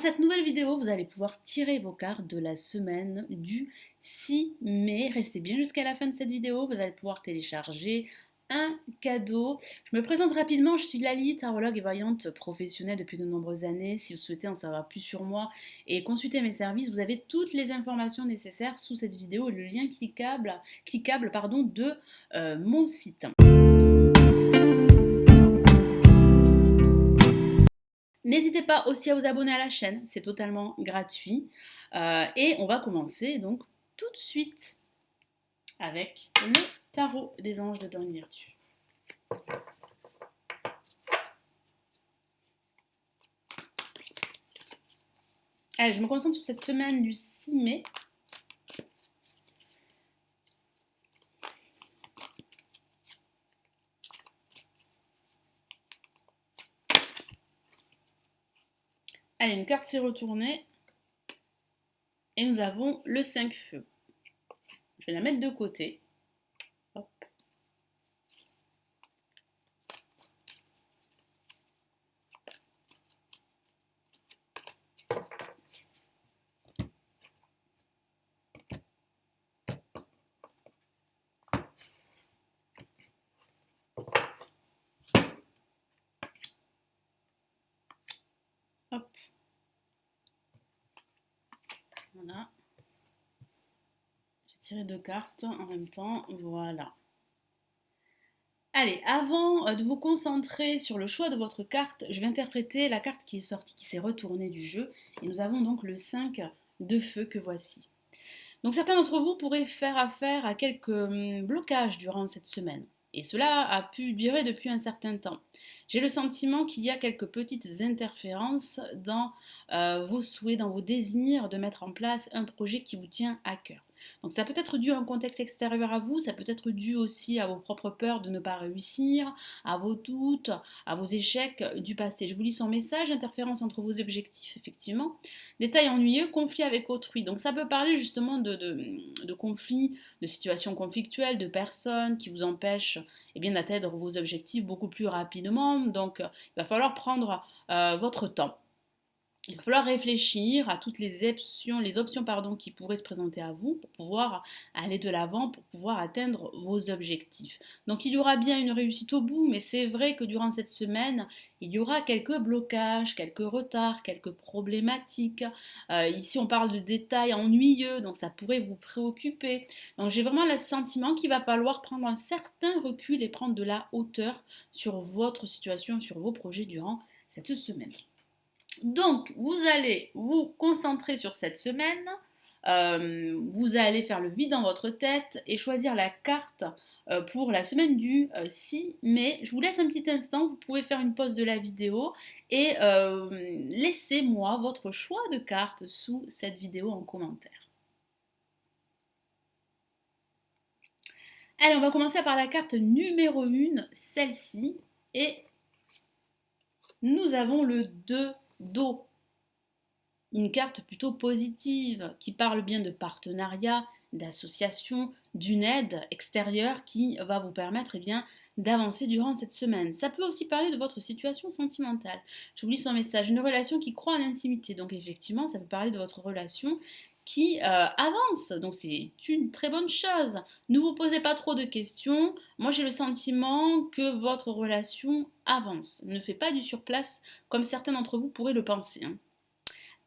cette nouvelle vidéo, vous allez pouvoir tirer vos cartes de la semaine du 6 mai. Restez bien jusqu'à la fin de cette vidéo, vous allez pouvoir télécharger un cadeau. Je me présente rapidement, je suis Lali, tarologue et voyante professionnelle depuis de nombreuses années. Si vous souhaitez en savoir plus sur moi et consulter mes services, vous avez toutes les informations nécessaires sous cette vidéo et le lien cliquable de mon site. N'hésitez pas aussi à vous abonner à la chaîne, c'est totalement gratuit. Et on va commencer donc tout de suite avec le tarot des anges de Dorine Virtue. Allez, je me concentre sur cette semaine du 6 mai. Allez, une carte s'est retournée. Et nous avons le 5 feux. Je vais la mettre de côté. Hop. Hop. Voilà. J'ai tiré deux cartes en même temps. Voilà. Allez, avant de vous concentrer sur le choix de votre carte, je vais interpréter la carte qui est sortie, qui s'est retournée du jeu. Et nous avons donc le 5 de feu que voici. Donc certains d'entre vous pourraient faire affaire à quelques blocages durant cette semaine. Et cela a pu durer depuis un certain temps. J'ai le sentiment qu'il y a quelques petites interférences dans vos souhaits, dans vos désirs de mettre en place un projet qui vous tient à cœur. Donc ça peut être dû à un contexte extérieur à vous, ça peut être dû aussi à vos propres peurs de ne pas réussir, à vos doutes, à vos échecs du passé. Je vous lis son message, interférence entre vos objectifs, effectivement. Détail ennuyeux, conflit avec autrui. Donc ça peut parler justement de conflits, de situations conflictuelles, de personnes qui vous empêchent d'atteindre vos objectifs beaucoup plus rapidement. Donc il va falloir prendre votre temps. Il va falloir réfléchir à toutes les options qui pourraient se présenter à vous pour pouvoir aller de l'avant, pour pouvoir atteindre vos objectifs. Donc il y aura bien une réussite au bout, mais c'est vrai que durant cette semaine, il y aura quelques blocages, quelques retards, quelques problématiques. Ici, on parle de détails ennuyeux, donc ça pourrait vous préoccuper. Donc j'ai vraiment le sentiment qu'il va falloir prendre un certain recul et prendre de la hauteur sur votre situation, sur vos projets durant cette semaine. Donc, vous allez vous concentrer sur cette semaine, vous allez faire le vide dans votre tête et choisir la carte pour la semaine du 6 mai. Je vous laisse un petit instant, vous pouvez faire une pause de la vidéo et laissez-moi votre choix de carte sous cette vidéo en commentaire. Allez, on va commencer par la carte numéro 1, celle-ci, et nous avons le 2 d'eau. Une carte plutôt positive qui parle bien de partenariat, d'association, d'une aide extérieure qui va vous permettre d'avancer durant cette semaine. Ça peut aussi parler de votre situation sentimentale. Je vous lis son message, une relation qui croît en intimité. Donc effectivement, ça peut parler de votre relation qui avance. Donc c'est une très bonne chose. Ne vous posez pas trop de questions. Moi j'ai le sentiment que votre relation avance. Ne faites pas du surplace comme certains d'entre vous pourraient le penser.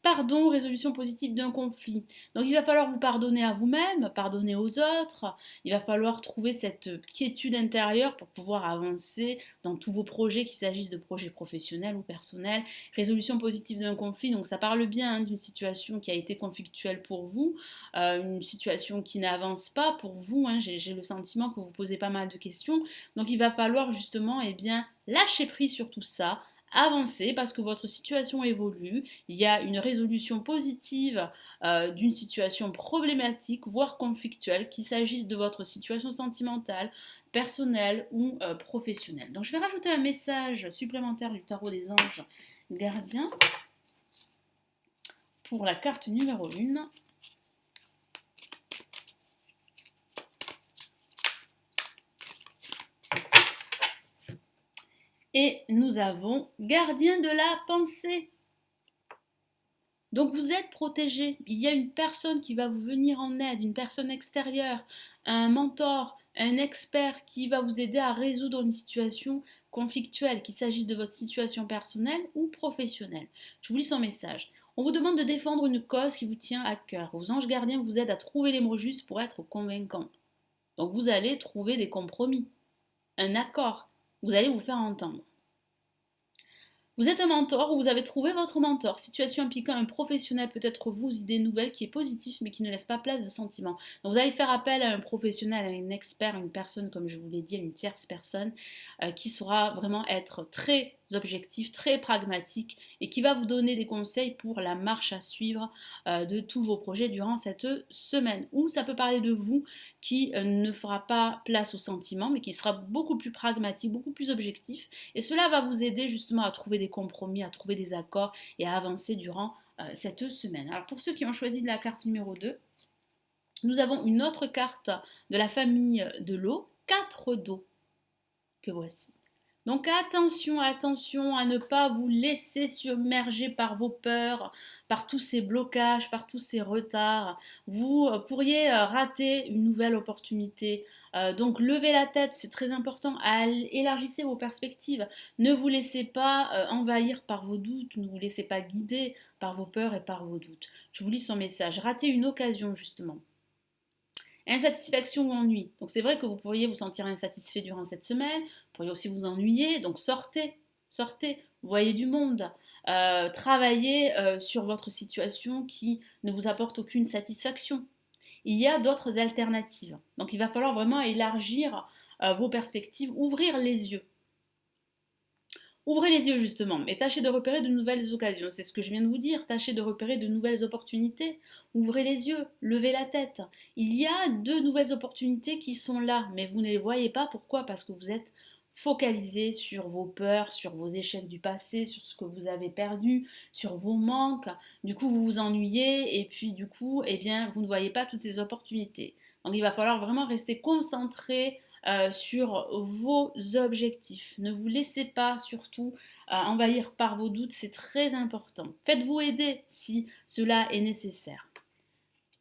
Pardon, résolution positive d'un conflit. Donc il va falloir vous pardonner à vous-même, pardonner aux autres. Il va falloir trouver cette quiétude intérieure pour pouvoir avancer dans tous vos projets, qu'il s'agisse de projets professionnels ou personnels. Résolution positive d'un conflit, donc ça parle bien d'une situation qui a été conflictuelle pour vous, une situation qui n'avance pas pour vous. J'ai le sentiment que vous posez pas mal de questions. Donc il va falloir justement lâcher prise sur tout ça, avancer parce que votre situation évolue, il y a une résolution positive d'une situation problématique, voire conflictuelle, qu'il s'agisse de votre situation sentimentale, personnelle ou professionnelle. Donc je vais rajouter un message supplémentaire du tarot des anges gardiens pour la carte numéro 1. Et nous avons gardien de la pensée. Donc vous êtes protégé. Il y a une personne qui va vous venir en aide, une personne extérieure, un mentor, un expert qui va vous aider à résoudre une situation conflictuelle, qu'il s'agisse de votre situation personnelle ou professionnelle. Je vous lis son message. On vous demande de défendre une cause qui vous tient à cœur. Vos anges gardiens vous aident à trouver les mots justes pour être convaincants. Donc vous allez trouver des compromis, un accord. Vous allez vous faire entendre. Vous êtes un mentor ou vous avez trouvé votre mentor. Situation impliquant un professionnel, peut-être vous, idée nouvelle qui est positive mais qui ne laisse pas place de sentiments. Donc vous allez faire appel à un professionnel, à un expert, à une personne, comme je vous l'ai dit, à une tierce personne qui saura vraiment être très objectif, très pragmatique et qui va vous donner des conseils pour la marche à suivre de tous vos projets durant cette semaine. Ou ça peut parler de vous qui ne fera pas place aux sentiments mais qui sera beaucoup plus pragmatique, beaucoup plus objectif et cela va vous aider justement à trouver des compromis, à trouver des accords et à avancer durant cette semaine. Alors pour ceux qui ont choisi la carte numéro 2, nous avons une autre carte de la famille de l'eau, 4 d'eau, que voici. Donc attention, attention à ne pas vous laisser submerger par vos peurs, par tous ces blocages, par tous ces retards. Vous pourriez rater une nouvelle opportunité. Donc levez la tête, c'est très important. Élargissez vos perspectives. Ne vous laissez pas envahir par vos doutes, ne vous laissez pas guider par vos peurs et par vos doutes. Je vous lis son message. Ratez une occasion justement. Insatisfaction ou ennui. Donc c'est vrai que vous pourriez vous sentir insatisfait durant cette semaine, vous pourriez aussi vous ennuyer, donc sortez, sortez, voyez du monde, travaillez sur votre situation qui ne vous apporte aucune satisfaction. Il y a d'autres alternatives. Donc il va falloir vraiment élargir vos perspectives, ouvrir les yeux. Ouvrez les yeux justement et tâchez de repérer de nouvelles occasions. C'est ce que je viens de vous dire. Tâchez de repérer de nouvelles opportunités. Ouvrez les yeux, levez la tête. Il y a de nouvelles opportunités qui sont là, mais vous ne les voyez pas. Pourquoi? Parce que vous êtes focalisé sur vos peurs, sur vos échecs du passé, sur ce que vous avez perdu, sur vos manques. Du coup, vous vous ennuyez et puis du coup, eh bien, vous ne voyez pas toutes ces opportunités. Donc, il va falloir vraiment rester concentré sur vos objectifs. Ne vous laissez pas surtout envahir par vos doutes, c'est très important. Faites-vous aider si cela est nécessaire.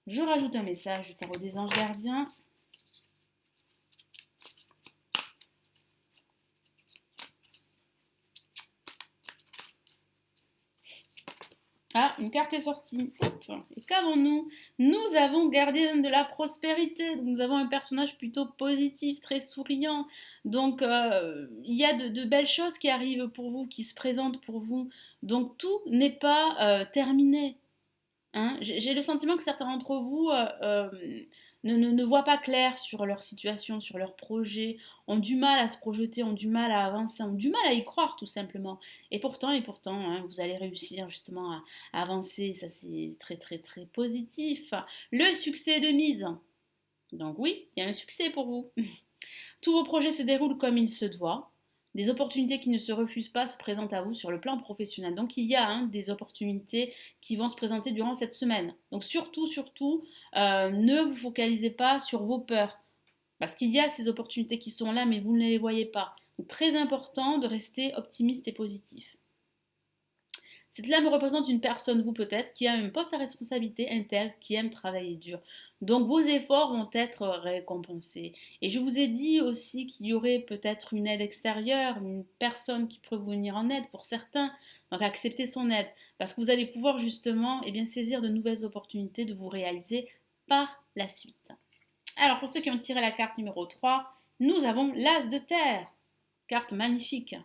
Je rajoute un message du tarot des anges gardiens. Ah, une carte est sortie. Hop. Et qu'avons-nous? Nous avons gardien de la prospérité. Donc, nous avons un personnage plutôt positif, très souriant. Donc, il y a de belles choses qui arrivent pour vous, qui se présentent pour vous. Donc, tout n'est pas terminé. Hein, j'ai le sentiment que certains d'entre vous ne voient pas clair sur leur situation, sur leur projet, ont du mal à se projeter, ont du mal à avancer, ont du mal à y croire tout simplement. Et pourtant, hein, vous allez réussir justement à avancer, ça c'est très très très positif. Le succès de mise. Donc oui, il y a un succès pour vous. Tous vos projets se déroulent comme il se doit. Des opportunités qui ne se refusent pas se présentent à vous sur le plan professionnel. Donc il y a des opportunités qui vont se présenter durant cette semaine. Donc surtout, surtout, ne vous focalisez pas sur vos peurs. Parce qu'il y a ces opportunités qui sont là, mais vous ne les voyez pas. Donc très important de rester optimiste et positif. Cette lame représente une personne, vous peut-être, qui a un poste à responsabilité intègre, qui aime travailler dur. Donc vos efforts vont être récompensés. Et je vous ai dit aussi qu'il y aurait peut-être une aide extérieure, une personne qui peut vous venir en aide pour certains. Donc acceptez son aide, parce que vous allez pouvoir justement saisir de nouvelles opportunités de vous réaliser par la suite. Alors pour ceux qui ont tiré la carte numéro 3, nous avons l'As de terre. Carte magnifique.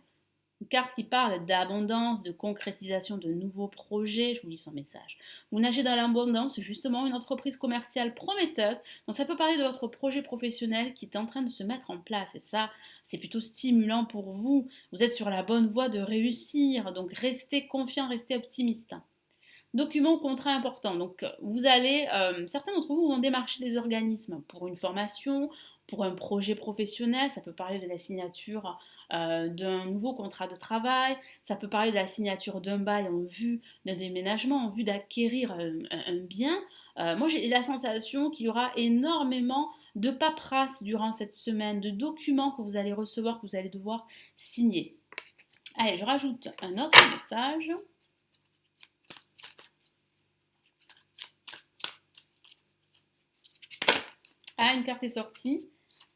Une carte qui parle d'abondance, de concrétisation de nouveaux projets. Je vous lis son message. Vous nagez dans l'abondance, justement, une entreprise commerciale prometteuse. Donc ça peut parler de votre projet professionnel qui est en train de se mettre en place. Et ça, c'est plutôt stimulant pour vous. Vous êtes sur la bonne voie de réussir. Donc restez confiant, restez optimiste. Document, contrat important. Donc, vous allez, certains d'entre vous vont démarcher des organismes pour une formation, pour un projet professionnel. Ça peut parler de la signature d'un nouveau contrat de travail. Ça peut parler de la signature d'un bail en vue d'un déménagement, en vue d'acquérir un bien. Moi, j'ai la sensation qu'il y aura énormément de paperasse durant cette semaine, de documents que vous allez recevoir, que vous allez devoir signer. Allez, je rajoute un autre message. Voilà, une carte est sortie.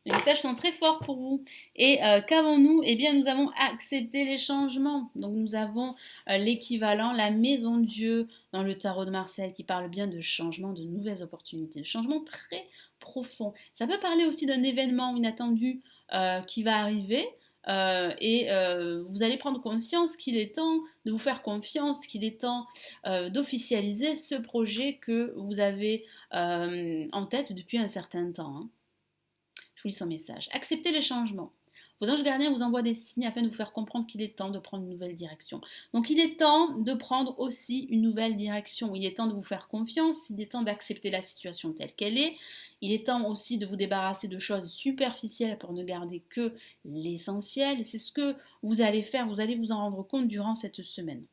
Les messages sont très forts pour vous. Et qu'avons-nous? Eh bien, nous avons accepté les changements. Donc, nous avons l'équivalent, la maison de Dieu dans le tarot de Marseille qui parle bien de changement, de nouvelles opportunités, de changements très profonds. Ça peut parler aussi d'un événement inattendu qui va arriver. Vous allez prendre conscience qu'il est temps de vous faire confiance, qu'il est temps d'officialiser ce projet que vous avez en tête depuis un certain temps. Hein. Je vous lis son message. Acceptez les changements. Vos anges gardiens vous envoient des signes afin de vous faire comprendre qu'il est temps de prendre une nouvelle direction. Donc il est temps de prendre aussi une nouvelle direction. Il est temps de vous faire confiance, il est temps d'accepter la situation telle qu'elle est. Il est temps aussi de vous débarrasser de choses superficielles pour ne garder que l'essentiel. C'est ce que vous allez faire, vous allez vous en rendre compte durant cette semaine.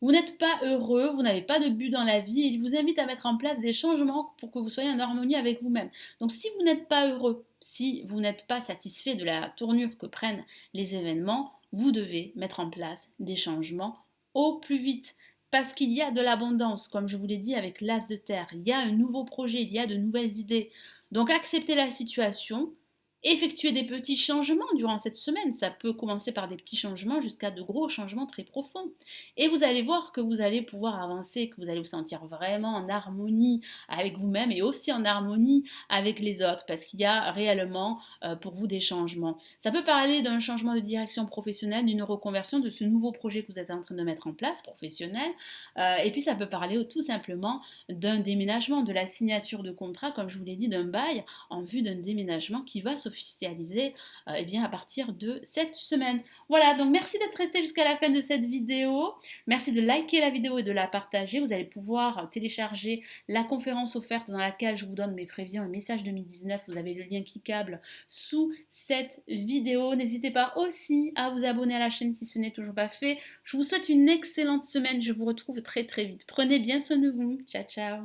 Vous n'êtes pas heureux, vous n'avez pas de but dans la vie et il vous invite à mettre en place des changements pour que vous soyez en harmonie avec vous-même. Donc si vous n'êtes pas heureux, si vous n'êtes pas satisfait de la tournure que prennent les événements, vous devez mettre en place des changements au plus vite. Parce qu'il y a de l'abondance, comme je vous l'ai dit avec l'as de terre, il y a un nouveau projet, il y a de nouvelles idées. Donc acceptez la situation, effectuer des petits changements durant cette semaine. Ça peut commencer par des petits changements jusqu'à de gros changements très profonds. Et vous allez voir que vous allez pouvoir avancer, que vous allez vous sentir vraiment en harmonie avec vous-même et aussi en harmonie avec les autres parce qu'il y a réellement pour vous des changements. Ça peut parler d'un changement de direction professionnelle, d'une reconversion de ce nouveau projet que vous êtes en train de mettre en place, professionnel. Et puis ça peut parler tout simplement d'un déménagement, de la signature de contrat, comme je vous l'ai dit, d'un bail en vue d'un déménagement qui va s'officialiser eh bien, à partir de cette semaine. Voilà, donc merci d'être resté jusqu'à la fin de cette vidéo. Merci de liker la vidéo et de la partager. Vous allez pouvoir télécharger la conférence offerte dans laquelle je vous donne mes prévisions et messages 2019. Vous avez le lien cliquable sous cette vidéo. N'hésitez pas aussi à vous abonner à la chaîne si ce n'est toujours pas fait. Je vous souhaite une excellente semaine. Je vous retrouve très très vite. Prenez bien soin de vous. Ciao, ciao.